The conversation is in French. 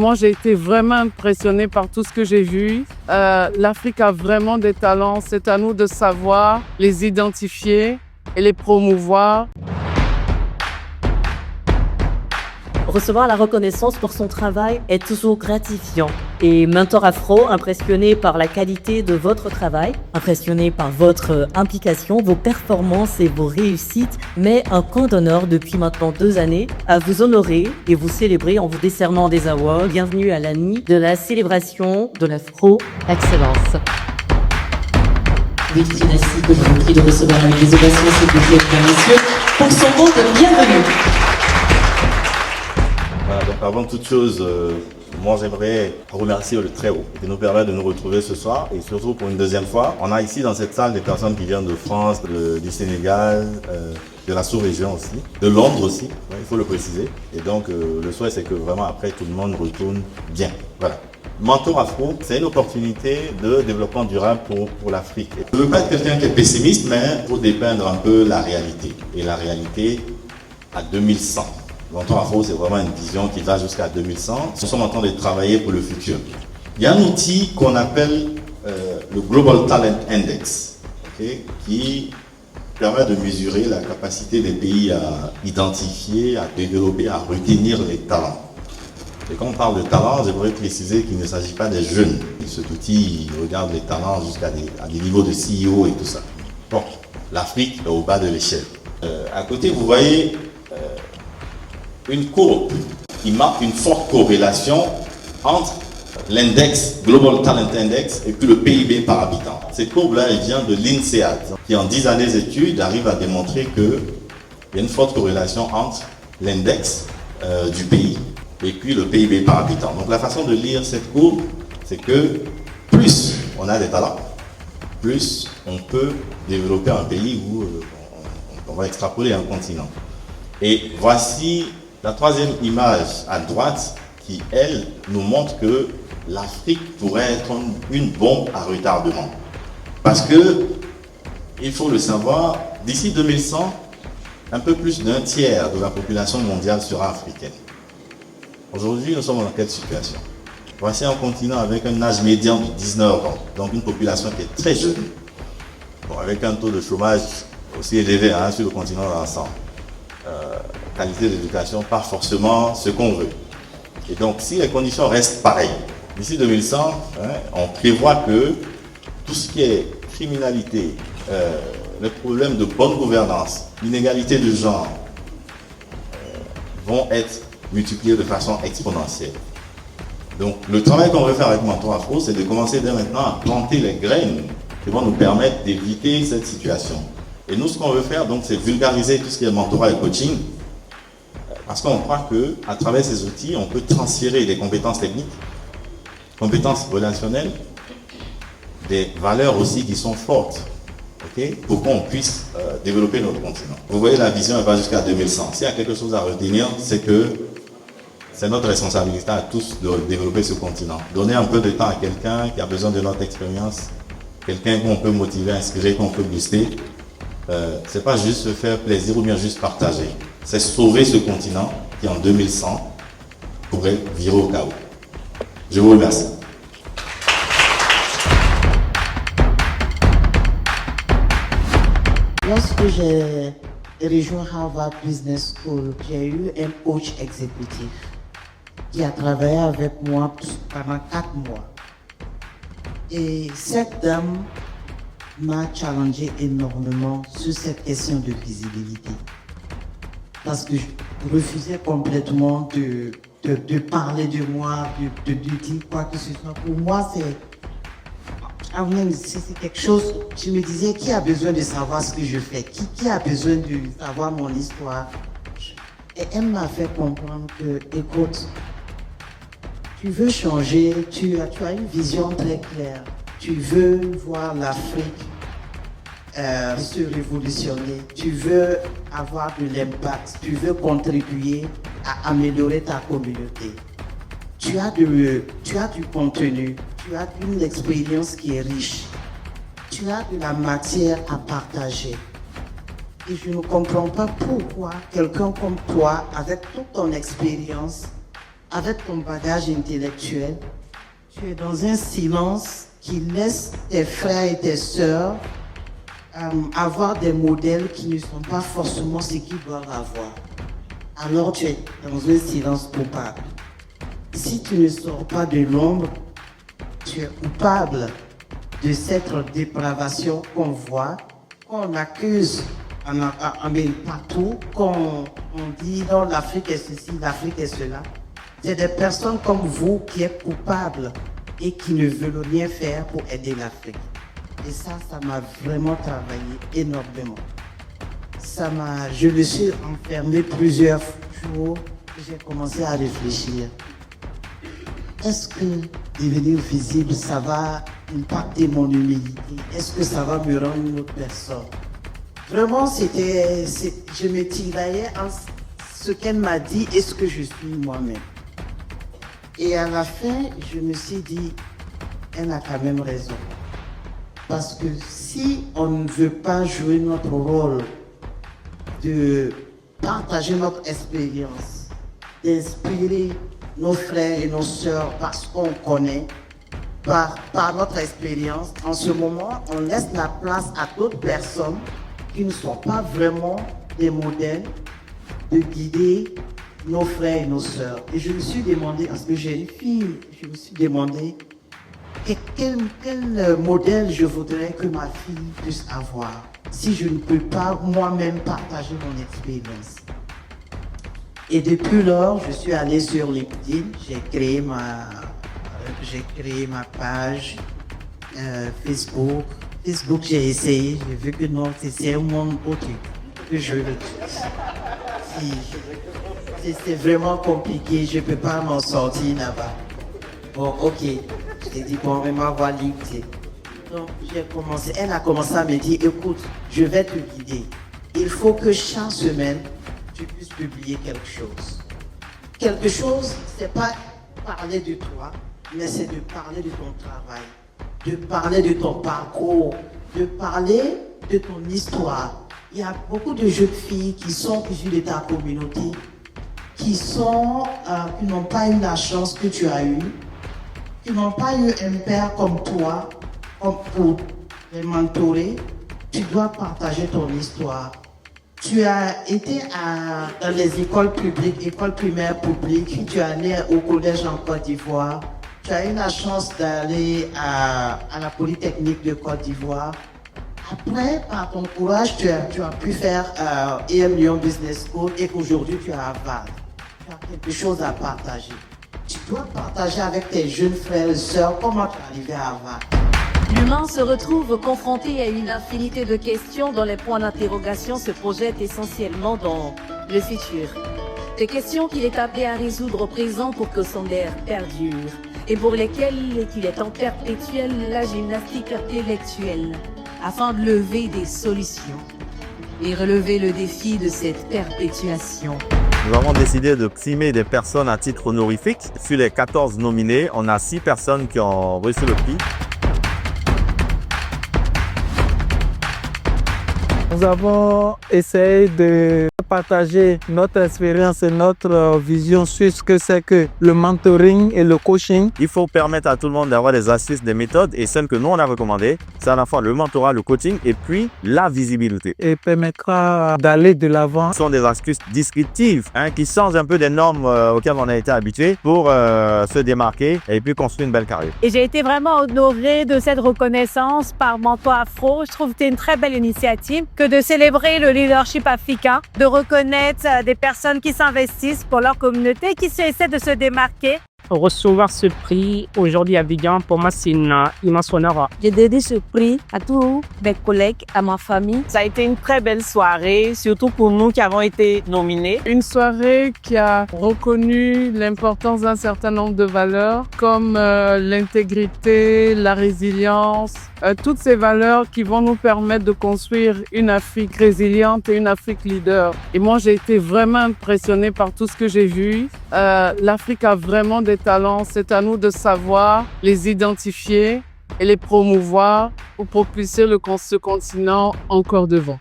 Moi, j'ai été vraiment impressionnée par tout ce que j'ai vu. L'Afrique a vraiment des talents. C'est à nous de savoir les identifier et les promouvoir. Recevoir la reconnaissance pour son travail est toujours gratifiant. Et Mentor Afro, impressionné par la qualité de votre travail, impressionné par votre implication, vos performances et vos réussites, met un camp d'honneur depuis maintenant 2 années à vous honorer et vous célébrer en vous décernant des awards. Bienvenue à la nuit de la célébration de l'Afro Excellence. Victime ainsi que je vous prie de recevoir avec les ovations, s'il vous plaît, mesdames et messieurs, pour son mot de bienvenue. Voilà, donc avant toute chose, moi j'aimerais remercier le Très-Haut qui nous permet de nous retrouver ce soir et surtout pour une deuxième fois. On a ici dans cette salle des personnes qui viennent de France, du Sénégal, de la sous-région aussi, de Londres aussi, ouais, il faut le préciser. Et donc le souhait c'est que vraiment après tout le monde retourne bien. Voilà. Mentor Afro, c'est une opportunité de développement durable pour l'Afrique. Je ne veux pas être quelqu'un qui est pessimiste, mais pour dépeindre un peu la réalité. Et la réalité à 2100. Mentor Afro, c'est vraiment une vision qui va jusqu'à 2100. Nous sommes en train de travailler pour le futur. Il y a un outil qu'on appelle le Global Talent Index, okay, qui permet de mesurer la capacité des pays à identifier, à développer, à retenir les talents. Et quand on parle de talent, j'aimerais préciser qu'il ne s'agit pas des jeunes. Cet outil regarde les talents jusqu'à des niveaux de CEO et tout ça. Bon, l'Afrique est au bas de l'échelle. À côté, vous voyez une courbe qui marque une forte corrélation entre l'index Global Talent Index et puis le PIB par habitant. Cette courbe-là, elle vient de l'INSEAD, qui en 10 années d'études arrive à démontrer qu'il y a une forte corrélation entre l'index du pays et puis le PIB par habitant. Donc la façon de lire cette courbe, c'est que plus on a des talents, plus on peut développer un pays où on va extrapoler un continent. Et voici la troisième image à droite qui, elle, nous montre que l'Afrique pourrait être une bombe à retardement. Parce que, il faut le savoir, d'ici 2100, un peu plus d'un tiers de la population mondiale sera africaine. Aujourd'hui, nous sommes dans quelle situation? Voici un continent avec un âge médian de 19 ans, donc une population qui est très jeune, bon, avec un taux de chômage aussi élevé sur le continent d'ensemble. Qualité d'éducation, pas forcément ce qu'on veut. Et donc, si les conditions restent pareilles, d'ici 2100, on prévoit que tout ce qui est criminalité, les problèmes de bonne gouvernance, l'inégalité de genre, vont être multipliés de façon exponentielle. Donc, le travail qu'on veut faire avec Mentor Afro, c'est de commencer dès maintenant à planter les graines qui vont nous permettre d'éviter cette situation. Et nous, ce qu'on veut faire, donc, c'est vulgariser tout ce qui est mentorat et coaching, parce qu'on croit qu'à travers ces outils, on peut transférer des compétences techniques, compétences relationnelles, des valeurs aussi qui sont fortes, okay, pour qu'on puisse développer notre continent. Vous voyez, la vision elle va jusqu'à 2100. S'il y a quelque chose à retenir, c'est que c'est notre responsabilité à tous de développer ce continent. Donner un peu de temps à quelqu'un qui a besoin de notre expérience, quelqu'un qu'on peut motiver, inspirer, qu'on peut booster. C'est pas juste se faire plaisir ou bien juste partager. C'est sauver ce continent qui en 2100 pourrait virer au chaos. Je vous remercie. Lorsque j'ai rejoint Harvard Business School, j'ai eu un coach exécutif qui a travaillé avec moi pendant 4 mois. Et cette dame m'a challengé énormément sur cette question de visibilité. Parce que je refusais complètement de parler de moi, de dire quoi que ce soit. Pour moi, c'est quelque chose, je me disais, qui a besoin de savoir ce que je fais? Qui a besoin de savoir mon histoire? Et elle m'a fait comprendre que, écoute, tu veux changer, tu as une vision très claire. Tu veux voir l'Afrique se révolutionner, tu veux avoir de l'impact, tu veux contribuer à améliorer ta communauté. Tu as du contenu, tu as une expérience qui est riche, tu as de la matière à partager. Et je ne comprends pas pourquoi quelqu'un comme toi, avec toute ton expérience, avec ton bagage intellectuel, tu es dans un silence qui laisse tes frères et tes sœurs avoir des modèles qui ne sont pas forcément ce qu'ils doivent avoir. Alors tu es dans un silence coupable. Si tu ne sors pas de l'ombre, tu es coupable de cette dépravation qu'on voit, qu'on accuse partout, qu'on dit non, l'Afrique est ceci, l'Afrique est cela. C'est des personnes comme vous qui êtes coupables et qui ne veulent rien faire pour aider l'Afrique. Et ça m'a vraiment travaillé énormément. Je me suis enfermé plusieurs jours et j'ai commencé à réfléchir. Est-ce que devenir visible, ça va impacter mon humilité? Est-ce que ça va me rendre une autre personne? Vraiment, je me tiraillais entre ce qu'elle m'a dit et ce que je suis moi-même. Et à la fin, je me suis dit, elle a quand même raison. Parce que si on ne veut pas jouer notre rôle de partager notre expérience, d'inspirer nos frères et nos sœurs parce qu'on connaît, par notre expérience, en ce moment, on laisse la place à d'autres personnes qui ne sont pas vraiment des modèles de guider nos frères et nos sœurs. Et je me suis demandé, parce que j'ai une fille, je me suis demandé quel modèle je voudrais que ma fille puisse avoir si je ne peux pas moi-même partager mon expérience. Et depuis lors, je suis allé sur LinkedIn, j'ai créé ma page Facebook. Facebook, j'ai essayé, j'ai vu que non, c'est un monde autre que je le c'est vraiment compliqué, je ne peux pas m'en sortir là-bas. Bon, ok, j'ai dit, bon, on va voir LinkedIn. Donc, elle a commencé à me dire, écoute, je vais te guider. Il faut que chaque semaine, tu puisses publier quelque chose. Quelque chose, c'est pas parler de toi, mais c'est de parler de ton travail, de parler de ton parcours, de parler de ton histoire. Il y a beaucoup de jeunes filles qui sont issues de ta communauté, qui n'ont pas eu la chance que tu as eue, qui n'ont pas eu un père comme toi, comme pour les mentorer. Tu dois partager ton histoire. Tu as été dans les écoles publiques, écoles primaires publiques, tu es allé au collège en Côte d'Ivoire, tu as eu la chance d'aller à la Polytechnique de Côte d'Ivoire. Après, par ton courage, tu as pu faire EM Lyon Business School et qu'aujourd'hui tu es à Harvard. Tu as quelque chose à partager. Tu dois partager avec tes jeunes frères et sœurs comment tu es arrivé à Harvard. L'humain se retrouve confronté à une infinité de questions dont les points d'interrogation se projettent essentiellement dans le futur. Des questions qu'il est appelé à résoudre au présent pour que son air perdure et pour lesquelles il est en perpétuelle la gymnastique intellectuelle afin de lever des solutions et relever le défi de cette perpétuation. Nous avons décidé de primer des personnes à titre honorifique. Sur les 14 nominés, on a 6 personnes qui ont reçu le prix. Nous avons essayé de partager notre expérience et notre vision sur ce que c'est que le mentoring et le coaching. Il faut permettre à tout le monde d'avoir des astuces, des méthodes et celles que nous on a recommandées, c'est à la fois le mentorat, le coaching et puis la visibilité. Et permettra d'aller de l'avant. Ce sont des astuces descriptives qui changent un peu des normes auxquelles on a été habitué pour se démarquer et puis construire une belle carrière. Et j'ai été vraiment honorée de cette reconnaissance par Mentor Afro. Je trouve que c'est une très belle initiative que de célébrer le leadership africain, de reconnaître des personnes qui s'investissent pour leur communauté, qui essaient de se démarquer. Recevoir ce prix aujourd'hui à Abidjan, pour moi, c'est une immense honneur. J'ai dédié ce prix à tous mes collègues, à ma famille. Ça a été une très belle soirée, surtout pour nous qui avons été nominés. Une soirée qui a reconnu l'importance d'un certain nombre de valeurs comme l'intégrité, la résilience, toutes ces valeurs qui vont nous permettre de construire une Afrique résiliente et une Afrique leader. Et moi, j'ai été vraiment impressionnée par tout ce que j'ai vu. L'Afrique a vraiment des talents. C'est à nous de savoir les identifier et les promouvoir pour propulser ce continent encore devant.